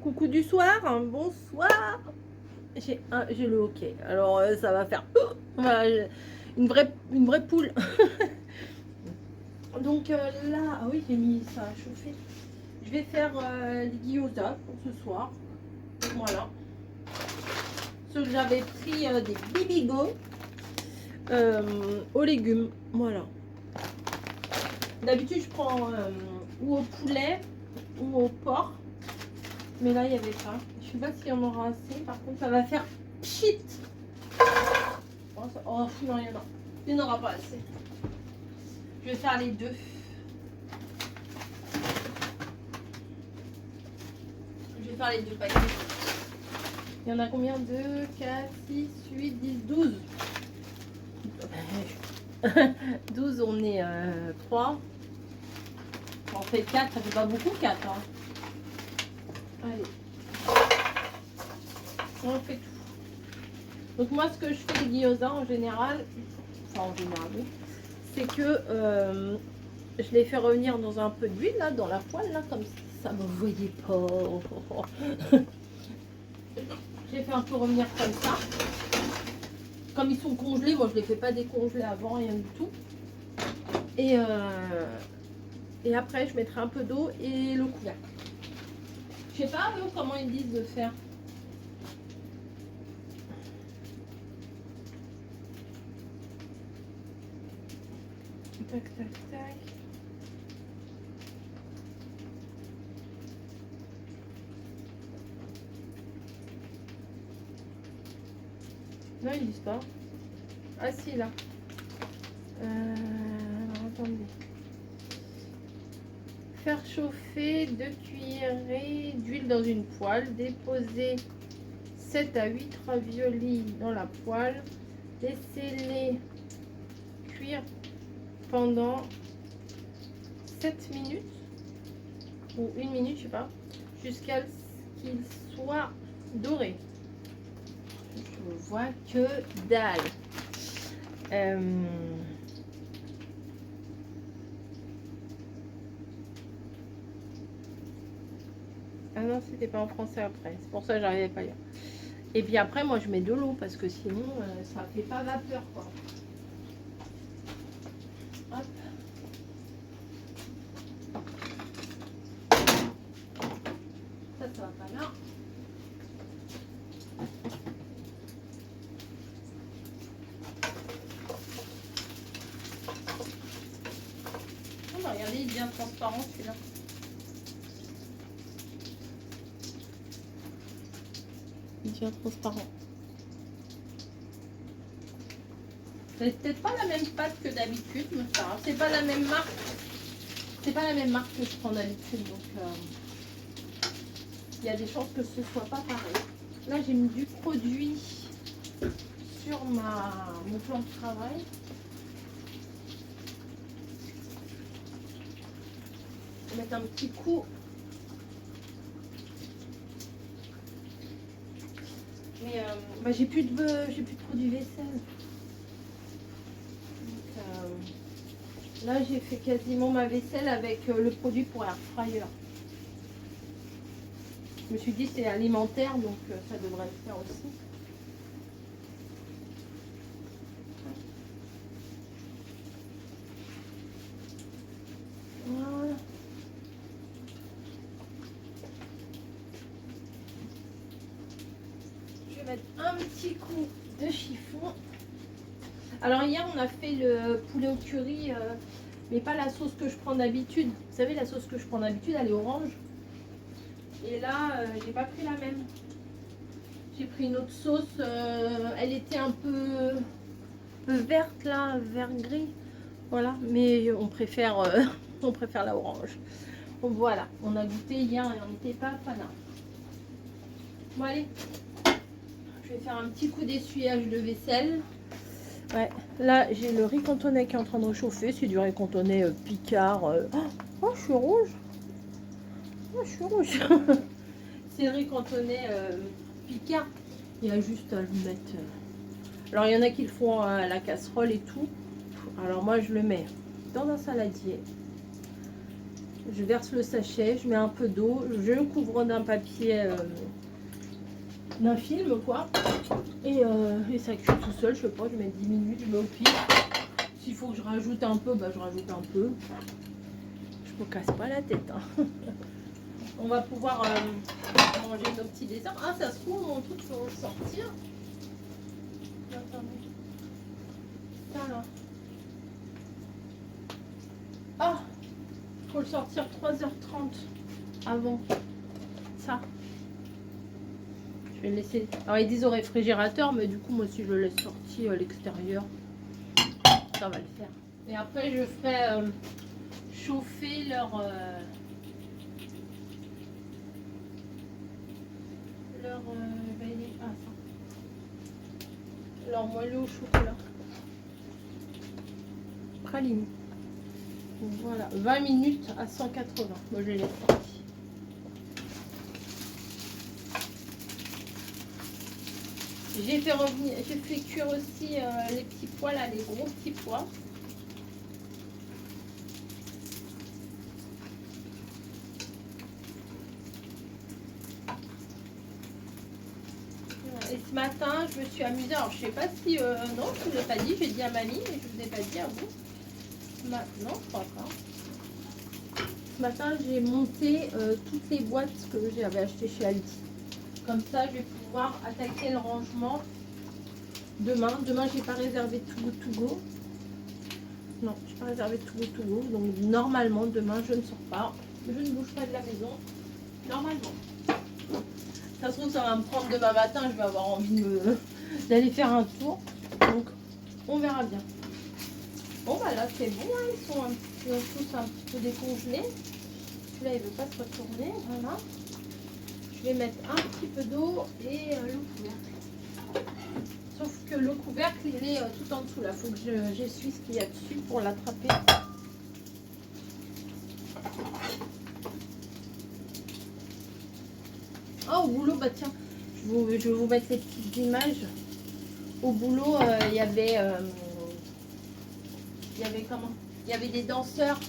Coucou du soir, bonsoir. J'ai le hockey. Alors ça va faire voilà, une vraie poule. Donc là, ah oui, j'ai mis ça à chauffer. Je vais faire les gyoza pour ce soir. Voilà. Ceux que j'avais pris des bibigo aux légumes. Voilà. D'habitude, je prends ou au poulet ou au porc. Mais là, il n'y avait pas. Je ne sais pas s'il y en aura assez. Par contre, ça va faire pchit. Oh, non, il y en a. Il n'y en aura pas assez. Je vais faire les deux. Je vais faire les deux paquets. Il y en a combien? 2, 4, 6, 8, 10, 12. 12, on est 3. On fait 4, ça fait pas beaucoup 4. Hein. Allez. On fait tout. Donc moi, ce que je fais les gyoza en général, oui, c'est que je les fais revenir dans un peu d'huile, là, dans la poêle, là, comme ça, vous voyez pas. Je les fais un peu revenir comme ça. Comme ils sont congelés, moi je les fais pas décongeler avant, rien du tout. Et après, je mettrai un peu d'eau et le couvercle. Je sais pas, eux, comment ils disent de faire. Tac, tac, tac. Non, ils disent pas. Ah si, là. Alors, attendez. Faire chauffer 2 cuillerées d'huile dans une poêle. Déposer 7 à 8 raviolis dans la poêle. Laissez-les cuire pendant 7 minutes. Ou 1 minute, je sais pas. Jusqu'à ce qu'ils soient dorés. Je vois que dalle. Ah non, c'était pas en français après. C'est pour ça que j'arrivais pas à lire. Et puis après, moi, je mets de l'eau parce que sinon, ça fait pas vapeur, quoi. Hop. Ça va pas là. Oh, bah, regardez, il devient transparent celui-là. Il devient transparent. C'est peut-être pas la même pâte que d'habitude, mais ça, c'est pas la même marque. C'est pas la même marque que je prends d'habitude, donc il y a des chances que ce soit pas pareil. Là, j'ai mis du produit sur mon plan de travail. Je vais mettre un petit coup. Mais bah, j'ai plus de produit vaisselle. Donc, là, j'ai fait quasiment ma vaisselle avec le produit pour air fryer. Je me suis dit c'est alimentaire, donc ça devrait le faire aussi. Voilà. Je vais mettre un petit coup de chiffon. Alors hier on a fait le poulet au curry, mais pas la sauce que je prends d'habitude. Vous savez, la sauce que je prends d'habitude, elle est orange. Et là, j'ai pas pris la même. J'ai pris une autre sauce. Elle était un peu verte là, vert gris. Voilà, mais on préfère, on préfère la orange. Donc voilà, on a goûté hier et on n'était pas fan. Bon allez, je vais faire un petit coup d'essuyage de vaisselle. Ouais, là j'ai le riz cantonais qui est en train de chauffer. C'est du riz cantonais Picard. Oh, je suis rouge. Oh, je suis rouge. C'est le riz cantonais Picard. Il y a juste à le mettre. Alors il y en a qui le font à la casserole et tout. Alors moi je le mets dans un saladier. Je verse le sachet, je mets un peu d'eau, je le couvre d'un papier, d'un film quoi. Et ça cuit tout seul, je sais pas, je mets 10 minutes, je mets au pif. S'il faut que je rajoute un peu, bah je rajoute un peu. Je me casse pas la tête. Hein. On va pouvoir manger nos petits desserts. Ah, ça se trouve, mon truc peut ressortir. Attendez. Ça là. Ah, faut le sortir 3h30 avant. Ça. Je vais le laisser. Alors ils disent au réfrigérateur, mais du coup moi si je le laisse sorti à l'extérieur, ça va le faire. Et après je ferai chauffer leur leur moelleux au chocolat. Praline. Voilà, 20 minutes à 180. Moi je les laisse sortis. J'ai fait cuire aussi les petits pois là, les gros petits pois. Et ce matin, je me suis amusée. Alors, je sais pas si. Non, je ne vous ai pas dit. J'ai dit à mamie, mais je ne vous ai pas dit à vous. Non, je crois pas. Ce matin, j'ai monté toutes les boîtes que j'avais achetées chez Aldi. Comme ça, je vais pouvoir attaquer le rangement demain. Demain, j'ai pas réservé Too Good To Go. Non, je n'ai pas réservé Too Good To Go. Donc, normalement, demain, je ne sors pas. Je ne bouge pas de la maison. Normalement. Ça se trouve, ça va me prendre demain matin. Je vais avoir envie d'aller faire un tour. Donc, on verra bien. Bon, bah là, c'est bon. Hein, ils sont tous un petit peu décongelés. Celui-là, il ne veut pas se retourner. Voilà. Je vais mettre un petit peu d'eau et l'eau couvercle. Sauf que l'eau couvercle, il est tout en dessous. Là, il faut que j'essuie ce qu'il y a dessus pour l'attraper. Ah, au boulot, bah tiens, je vais vous mettre les petites images. Au boulot, il y avait comment? Il y avait des danseurs.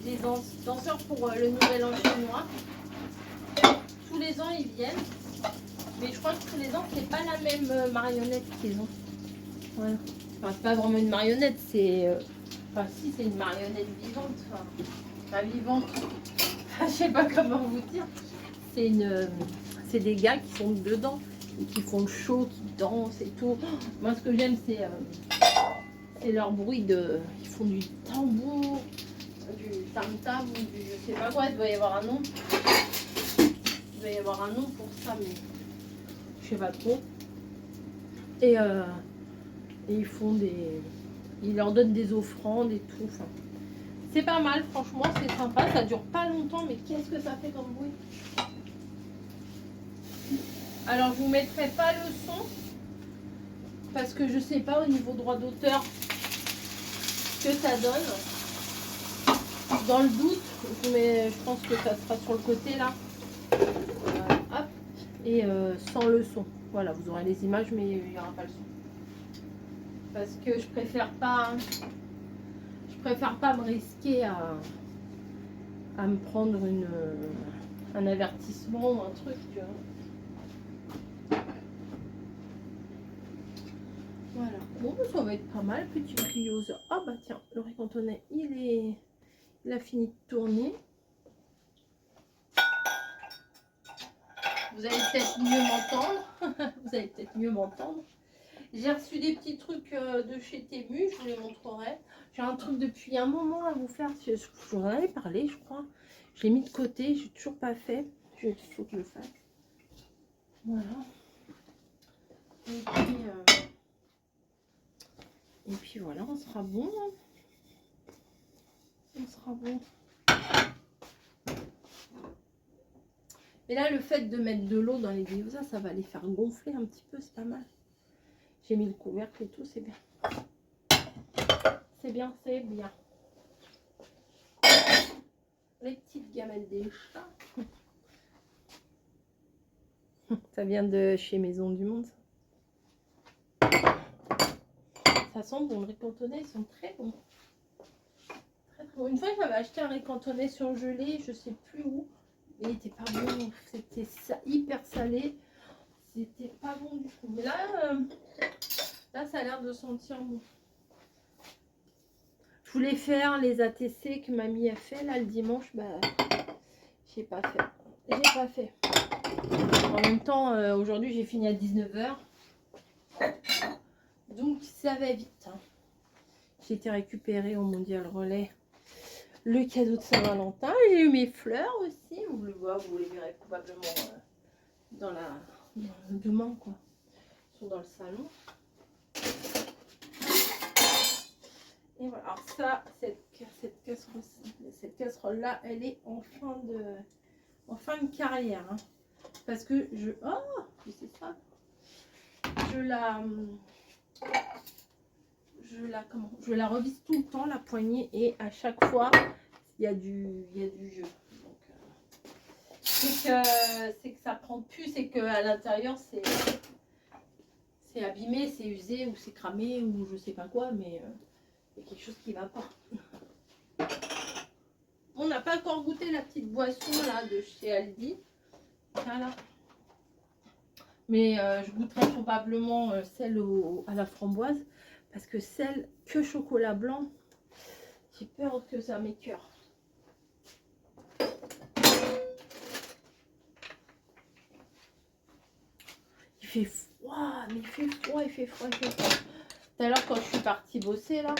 Des danseurs pour le nouvel an chinois. Tous les ans, ils viennent. Mais je crois que tous les ans, c'est pas la même marionnette qu'ils ont. Ouais. Enfin, c'est pas vraiment une marionnette, c'est... Enfin, si, c'est une marionnette vivante. Enfin, pas vivante. Je sais pas comment vous dire. C'est des gars qui sont dedans et qui font le show, qui dansent et tout. Moi, ce que j'aime, c'est leur bruit de... Ils font du tambour, du tam-tam ou du... Je sais pas quoi, il doit y avoir un nom. Il doit y avoir un nom pour ça, mais je sais pas trop. Et ils font des... Ils leur donnent des offrandes et tout. Enfin, c'est pas mal, franchement, c'est sympa. Ça dure pas longtemps, mais qu'est-ce que ça fait comme bruit? Alors, je vous mettrai pas le son parce que je sais pas au niveau droit d'auteur ce que ça donne. Dans le doute, je pense que ça sera sur le côté là. Hop. Et sans le son. Voilà, vous aurez les images, mais il n'y aura pas le son. Parce que je préfère pas me risquer à me prendre un avertissement ou un truc. Voilà. Bon, ça va être pas mal. Petit brioche. Ah bah tiens, le riz cantonais, il a fini de tourner. Vous allez peut-être mieux m'entendre. Vous allez peut-être mieux m'entendre. J'ai reçu des petits trucs de chez Temu, je vous les montrerai. J'ai un truc depuis un moment à vous faire. Je vous en avais parlé, je crois. Je l'ai mis de côté, j'ai toujours pas fait. Il faut que je le fasse. Voilà. Et puis voilà, on sera bon. Hein. On sera bon. Et là, le fait de mettre de l'eau dans les gyoza, ça va les faire gonfler un petit peu, c'est pas mal. J'ai mis le couvercle et tout, c'est bien. C'est bien, c'est bien. Les petites gamelles des chats. Ça vient de chez Maison du Monde. Ça sent bon, les riz cantonais, ils sont très bons. Très Une fois, j'avais acheté un riz cantonais surgelé, je sais plus où. Mais il était pas bon. C'était hyper salé. C'était pas bon du tout. Mais là, ça a l'air de sentir bon. Je voulais faire les ATC que mamie a fait là le dimanche. Bah, j'ai pas fait. J'ai pas fait. En même temps, aujourd'hui, j'ai fini à 19 h. Donc, ça va vite. Hein. J'ai été récupérée au Mondial Relais le cadeau de Saint-Valentin. J'ai eu mes fleurs aussi. Vous les verrez probablement demain, quoi. Ils sont dans le salon. Et voilà. Alors ça, cette casserole-là, elle est en fin de carrière. Hein. Parce que c'est ça. Je la revise tout le temps, la poignée, et à chaque fois il y a du jeu. Donc, c'est que ça prend plus, c'est que à l'intérieur c'est abîmé, c'est usé ou c'est cramé ou je sais pas quoi, mais il y a quelque chose qui va pas. On n'a pas encore goûté la petite boisson là de chez Aldi. Voilà. Mais je goûterai probablement celle à la framboise. Parce que celle que chocolat blanc, j'ai peur que ça m'écœure. Il fait froid, mais il fait froid. Tout à l'heure, quand je suis partie bosser là,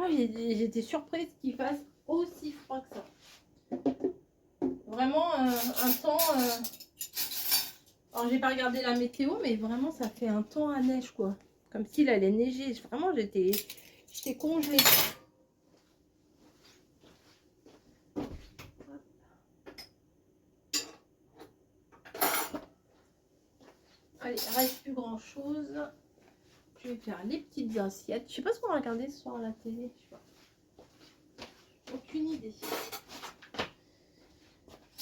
j'étais surprise qu'il fasse aussi froid que ça. Vraiment un temps... Alors j'ai pas regardé la météo, mais vraiment ça fait un temps à neige quoi. Comme s'il allait neiger. Vraiment j'étais congelée. Allez, il reste plus grand chose. Je vais faire les petites assiettes. Je sais pas ce qu'on va regarder ce soir à la télé. Je sais pas. Aucune idée.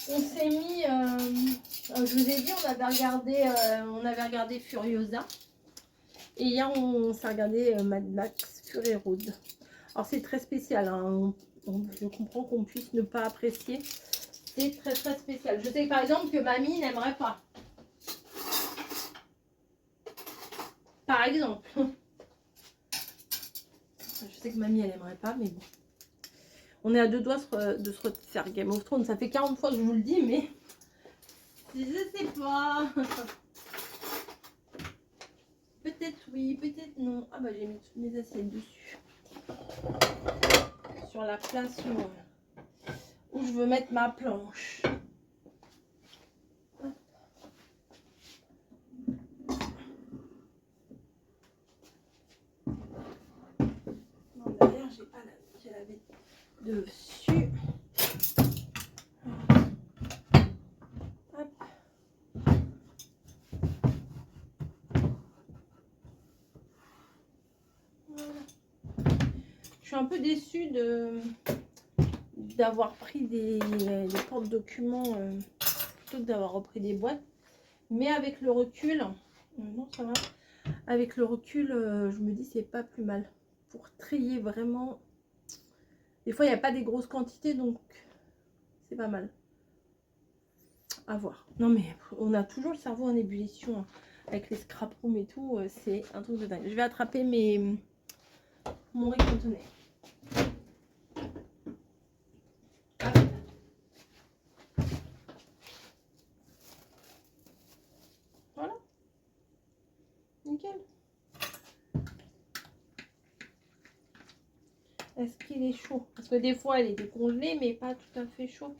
On s'est mis, je vous ai dit, on avait regardé Furiosa. Et hier, on s'est regardé Mad Max Fury Road. Alors, c'est très spécial. Hein. Je comprends qu'on puisse ne pas apprécier. C'est très, très spécial. Je sais par exemple que mamie n'aimerait pas. Par exemple. Je sais que mamie, elle n'aimerait pas, mais bon. On est à 2 doigts de se refaire Game of Thrones. Ça fait 40 fois que je vous le dis, mais je sais pas. Peut-être oui, peut-être non. Ah bah j'ai mis toutes mes assiettes dessus. Sur la place où je veux mettre ma planche. Non, d'ailleurs, j'ai pas j'ai lavé dessus. Hop. Voilà. Je suis un peu déçue d'avoir pris des porte-documents plutôt que d'avoir repris des boîtes. Mais avec le recul, non, ça va. Avec le recul, je me dis c'est pas plus mal. Pour trier vraiment. Des fois, il n'y a pas des grosses quantités, donc c'est pas mal. À voir. Non, mais on a toujours le cerveau en ébullition hein. Avec les scrap rooms et tout. C'est un truc de dingue. Je vais attraper mon riz cantonais. Voilà. Nickel. Est-ce qu'il est chaud? Parce que des fois, il est décongelé, mais pas tout à fait chaud.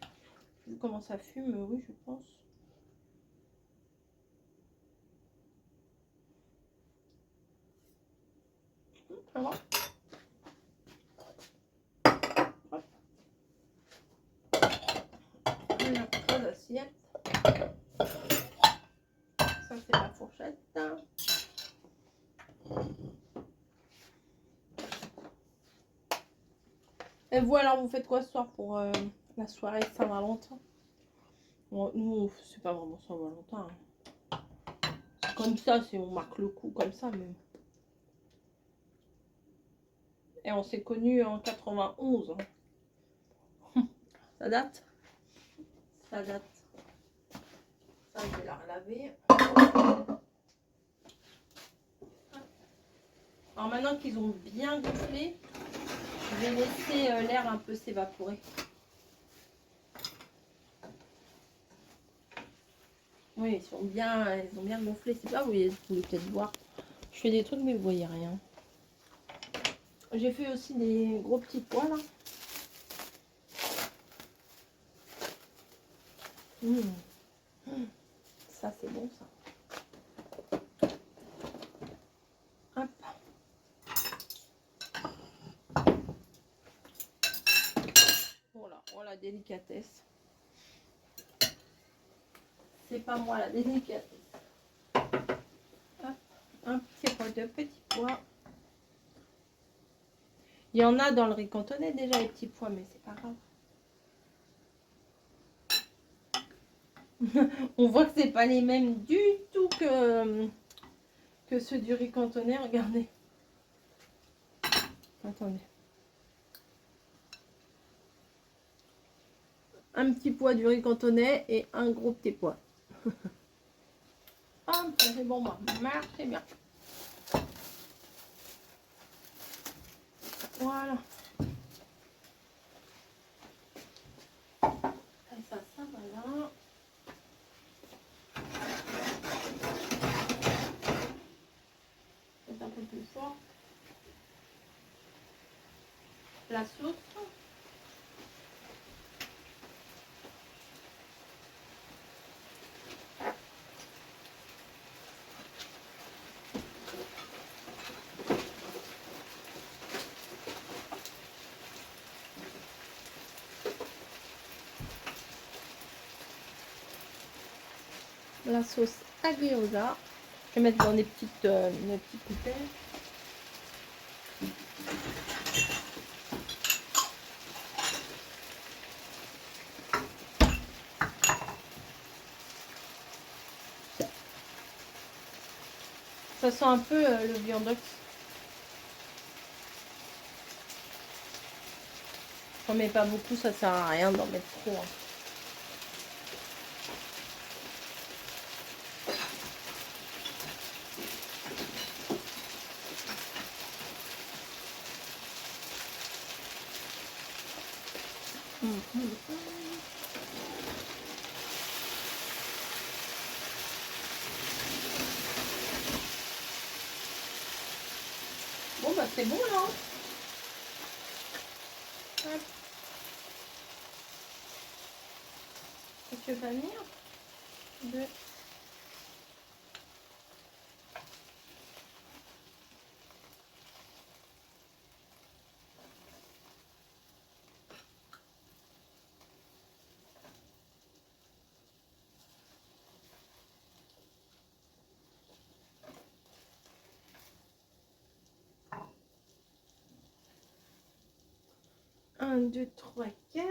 Vu comment ça fume, oui, je pense. Ça va. Hop. Voilà, 3 assiettes. Ça, c'est la fourchette. Et vous, alors, vous faites quoi ce soir pour la soirée Saint-Valentin? Bon, nous, c'est pas vraiment Saint-Valentin. Hein. C'est comme ça, on marque le coup comme ça. Mais... Et on s'est connus en 91. Hein. Ça date. Ça date. Ça, je vais la relaver. Alors maintenant qu'ils ont bien gonflé, je vais laisser l'air un peu s'évaporer. Oui, ils ont bien gonflé. C'est pas, vous pouvez peut-être voir. Je fais des trucs, mais vous voyez rien. J'ai fait aussi des gros petits pois là. Ça, c'est bon ça. Hop. Voilà, oh la délicatesse. C'est pas moi la délicatesse. Hop. Un petit pot de petits pois. Il y en a dans le riz cantonais déjà les petits pois, mais c'est pas grave. On voit que c'est pas les mêmes du tout que ceux du riz cantonais. Regardez. Attendez. Un petit pois du riz cantonais et un gros petit pois. Ah, c'est bon, moi. Merci bien. Voilà. Et ça va là. C'est un peu plus fort. La sauce. La sauce à gyoza. Je vais mettre dans des petites bouteilles. Ça sent un peu le viandox. J'en mets pas beaucoup, ça sert à rien d'en mettre trop. Hein. Bon bah c'est bon là. Hop. Tu vas venir 2. Un, 2, 3, 4.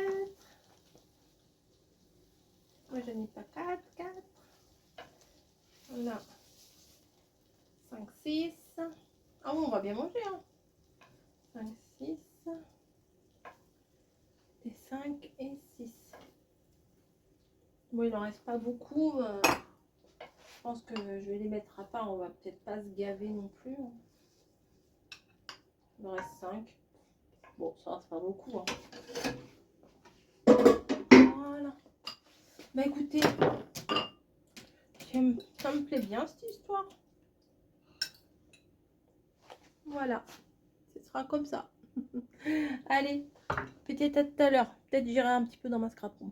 Moi, je n'ai pas 4. Voilà. 5, 6. Ah bon, on va bien manger. Hein. 5, 6. Et 5 et 6. Bon, il n'en reste pas beaucoup. Je pense que je vais les mettre à part. On va peut-être pas se gaver non plus. Il en reste 5. Bon, ça reste pas beaucoup. Hein. Voilà. Bah écoutez, ça me plaît bien cette histoire. Voilà. Ce sera comme ça. Allez, peut-être à tout à l'heure. Peut-être j'irai un petit peu dans ma scrap room.